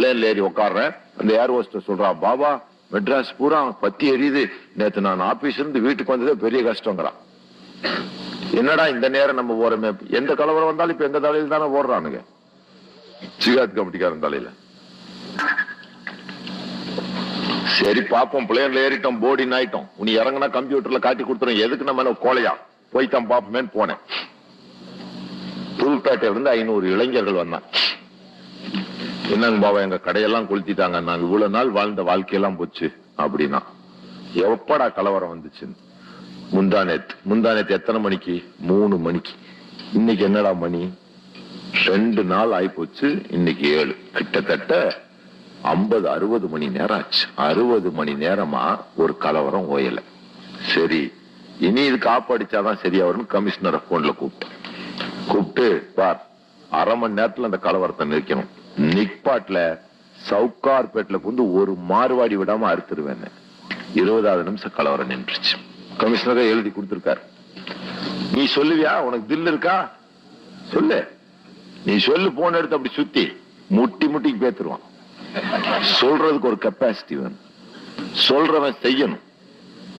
பிளேன்ல ஏறி உட்காடுறேன். அந்த ஏர் ஹோஸ்டர் சொல்றா, பாபா மெட்ராஸ் பூரா பத்தி எரியுது, நேத்து நான் ஆபீஸ் இருந்து வீட்டுக்கு வந்ததே பெரிய கஷ்டங்கிறான். என்னடா இந்த நேரம் நம்ம போறோமே, எந்த கலவரம் வந்தாலும் இப்ப எங்க தலையில தானே ஓடுறானுங்க, சிகாத் கமிட்டிக்காரன் தலையில. சரி பாப்போம், பிளேன்ல ஏறிட்டோம், போர்டின் ஆயிட்டோம், உனி இறங்கினா கம்ப்யூட்டர்ல காட்டி கொடுத்துரும், எதுக்கு நம்ம கோலையா போய்தான் பாப்போமேன்னு போனேன். புதுப்பேட்டையில இருந்து 500 இளைஞர்கள் வந்தான். என்னங்க பாபா எங்க கடையெல்லாம் கொளுத்திட்டாங்க, நாங்க இவ்வளவு நாள் வாழ்ந்த வாழ்க்கையெல்லாம் போச்சு அப்படின்னா. எப்படா கலவரம் வந்துச்சுன்னு, முந்தானேத்து எத்தனை மணிக்கு? 3 மணிக்கு. இன்னைக்கு என்னடா மணி? 2 நாள் ஆயிப்போச்சு, இன்னைக்கு 7. கிட்டத்தட்ட 50-60 மணி நேரம் ஆச்சு. 60 மணி நேரமா ஒரு கலவரம் ஓயல. சரி, இனி இது காப்பாடிச்சாதான் சரியா வரும்னு கமிஷனரை போன்ல கூப்பிட்டு பார், அரை மணி நேரத்துல அந்த கலவரத்தை நிற்கணும். நிக்பாட்ல சவுகார்பேட்ல புந்து ஒரு மாறுவாடி விடாம அறுத்துருவேன். 20வது நிமிஷம் கலவரம் நின்றுச்சு. கமிஷனரை எழுதி கொடுத்திருக்காரு. நீ சொல்லுவியா? உனக்கு தில் இருக்கா? சொல்லு. நீ சொல்லு. போன் எடுத்து அப்படி சுத்தி முட்டிக்கு பேத்துருவான். சொல்றதுக்கு ஒரு கெப்பாசிட்டி வேணும், சொல்றவன் செய்யணும்.